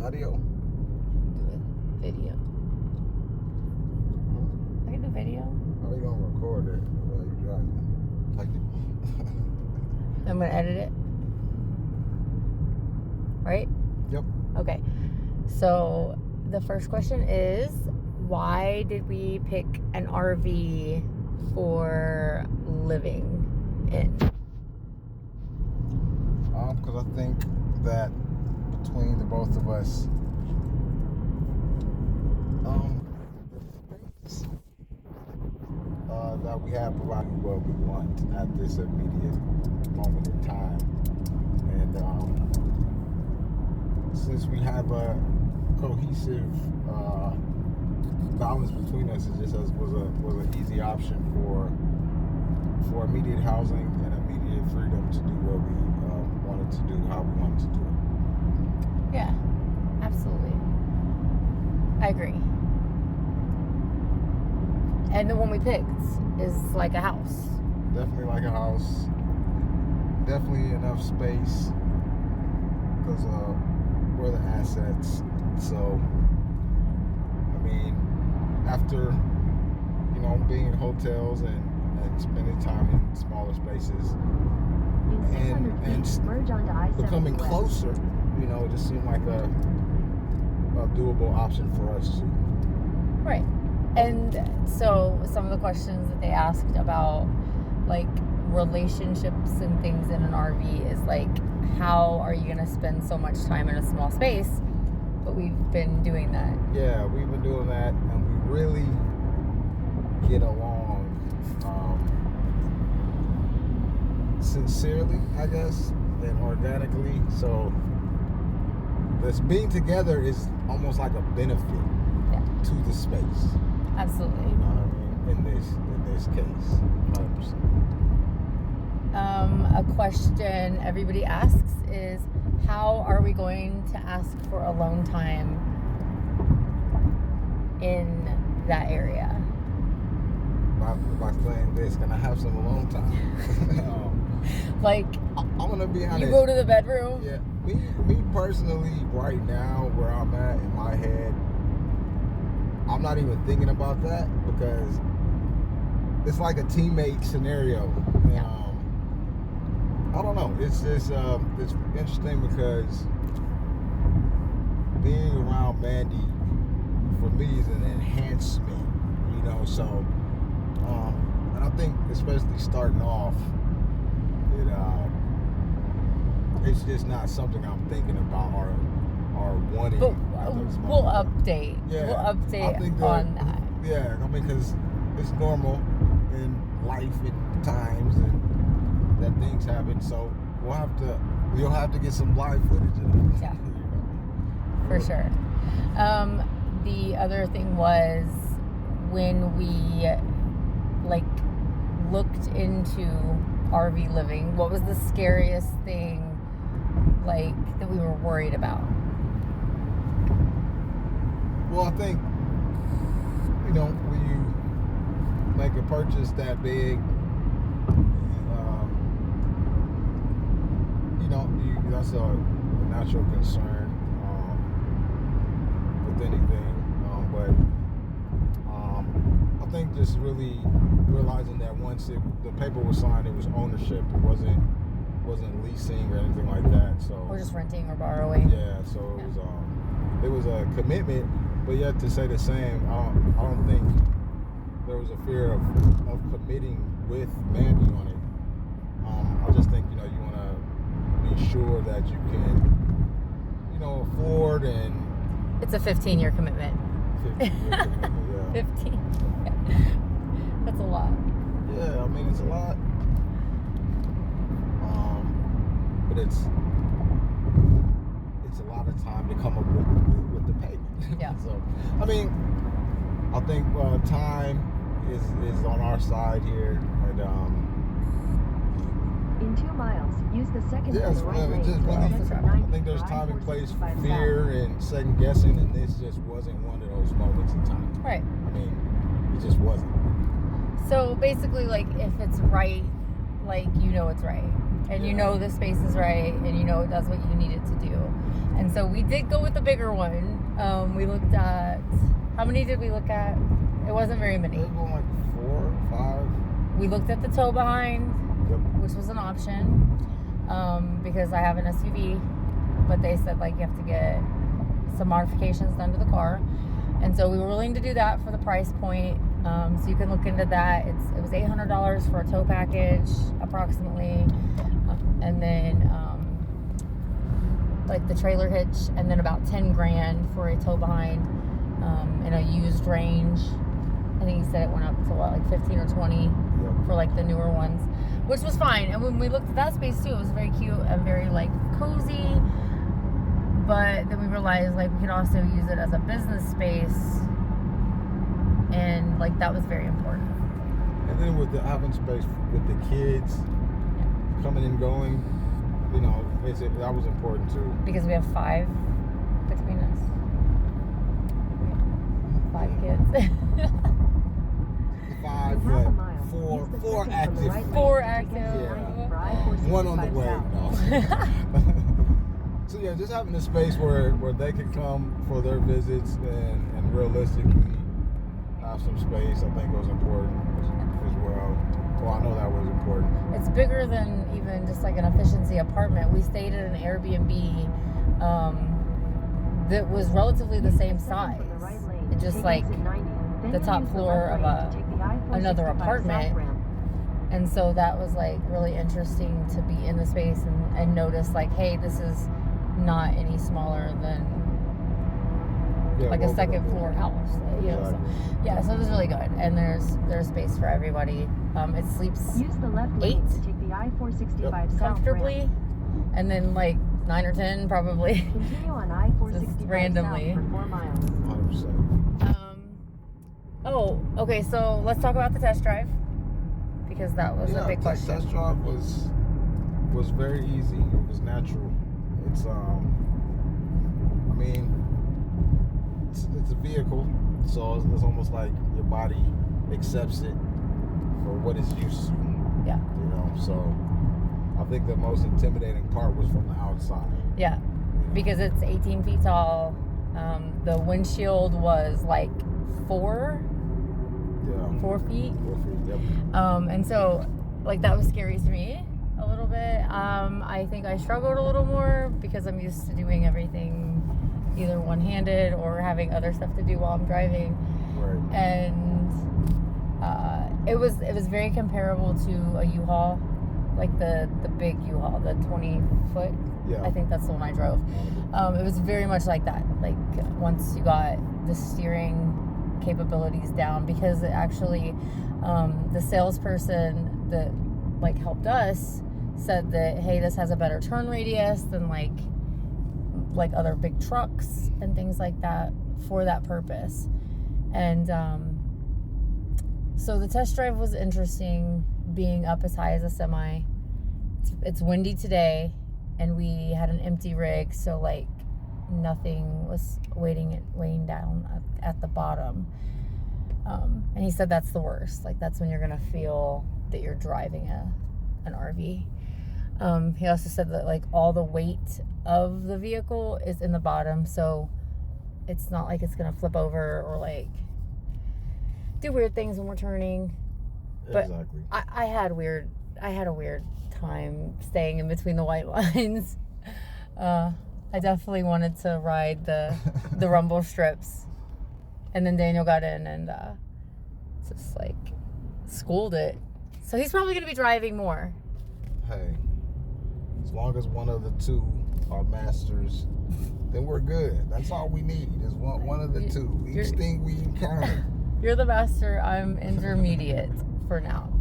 audio? Do it. Video. I can do video. How are you gonna record it while you're driving? I'm gonna edit it. Right? Yep. Okay. So the first question is, why did we pick an RV for living in? Because I think that between the both of us, that we have provided what we want at this immediate moment in time, and since we have a cohesive balance between us, it just was an easy option for immediate housing and immediate freedom to do what we wanted to do, how we wanted to do it. Yeah, absolutely. I agree. And the one we picked is like a house. Definitely like a house. Definitely enough space because we're the assets. So, I mean, after being in hotels and spending time in smaller spaces and becoming closer, it just seemed like a doable option for us too. Right. And so some of the questions that they asked about like relationships and things in an RV is like, how are you going to spend so much time in a small space? But we've been doing that. Yeah, we've been doing that, and we really get along sincerely, I guess, and organically. So this being together is almost like a benefit to the space. Absolutely. You know what I mean? In this case, 100%. A question everybody asks is, how are we going to ask for alone time in that area? By saying this, can I have some alone time? Like, I'm gonna be honest. You go to the bedroom? Yeah. Me personally, right now, where I'm at in my head, I'm not even thinking about that because it's like a teammate scenario. I don't know. It's just it's interesting because being around Mandy for me is an enhancement. So and I think especially starting off, it's just not something I'm thinking about or wanting. But we'll update. Yeah, we'll update on that. Yeah, I mean, because it's normal in life and times and that things happen. So you'll have to get some live footage of it. Yeah, for sure. The other thing was when we looked into RV living, what was the scariest thing that we were worried about? Well, I think when you make a purchase that big, that's a natural concern with anything. But I think just really realizing that once the paper was signed, it was ownership. It wasn't leasing or anything like that. So or just renting or borrowing. Yeah. So it was a commitment, but yet to say the same, I don't think there was a fear of committing with Mandy on it. I just think you want to be sure that you can afford, and it's a 15-year commitment. 15-year commitment, yeah. 15. That's a lot. Yeah, I mean, it's a lot. But it's a lot of time to come up with the payment. Yeah. So, I mean, I think time is on our side here, and in 2 miles, use the second yes, right lane. just really, I think there's time and place for fear and second guessing, and this just wasn't one of those moments in time. Right. I mean, it just wasn't. So basically, if it's right, it's right. and you Yeah. know the space is right, and you know it does what you need it to do. And so we did go with the bigger one. We looked at, how many did we look at? It wasn't very many. It was going like 4 or 5. We looked at the tow behind, Yep. which was an option, because I have an SUV, but they said like you have to get some modifications done to the car, and so we were willing to do that for the price point. So you can look into that. It was $800 for a tow package approximately, and then like the trailer hitch, and then about 10 grand for a tow behind in a used range. I think he said it went up to what, like 15 or 20 Yep. for like the newer ones, which was fine. And when we looked at that space too, it was very cute and very like cozy. But then we realized like we could also use it as a business space, and like that was very important. And then with the having space with the kids coming and going, you know, that was important too. Because we have 5 between us. 5 kids. 5, In half a but mile, use 4 the 4 second from the active. right lane 4 to take active. exit Yeah. 90 for I-465 One on the way. south. No. So yeah, just having a space where they can come for their visits and realistically have some space, I think was important as well. Well, I know that was important. It's bigger than even just like an efficiency apartment. We stayed at an Airbnb that was relatively the same size. From the right lane, It just take like exit 90, then the top use floor left of lane to take the I-465 another south apartment. ramp. And so that was like really interesting to be in the space and notice like, hey, this is not any smaller than Yeah, like a welcome second to- floor house. You know, so, Exactly. yeah, so it was really good. And there's space for everybody. It sleeps Use the left lane 8 to take the I-465 south comfortably, ramp. and then like 9 or 10 probably. Continue on I-465 Just randomly. south for 4 miles. 100%. Oh, okay. So let's talk about the test drive, because that was a big question. Test drive was very easy. It was natural. It's I mean, it's a vehicle, so it's almost like your body accepts it for what it's used to. Yeah. You know, so I think the most intimidating part was from the outside. Yeah, because it's 18 feet tall. The windshield was like 4 Yeah. 4 feet. 4 feet. Yep. And so like that was scary to me a little bit. I think I struggled a little more because I'm used to doing everything either one-handed or having other stuff to do while I'm driving. Right. And it was very comparable to a U-Haul, like the big U-Haul, the 20-foot. Yeah. I think that's the one I drove. It was very much like that. Like once you got the steering capabilities down, because it actually the salesperson that like helped us said that, hey, this has a better turn radius than like other big trucks and things like that for that purpose. And so the test drive was interesting, being up as high as a semi. It's windy today, and we had an empty rig, so like nothing was weighing down at the bottom. And he said that's the worst. Like that's when you're gonna feel that you're driving an RV. He also said that like all the weight of the vehicle is in the bottom, so it's not like it's gonna flip over or like do weird things when we're turning. But Exactly. I had a weird time staying in between the white lines. I definitely wanted to ride the rumble strips, and then Daniel got in and just like schooled it. So he's probably gonna be driving more. Hey, as long as one of the two are masters, then we're good. That's all we need is one of the two. Each thing we encounter. You're the master. I'm intermediate for now.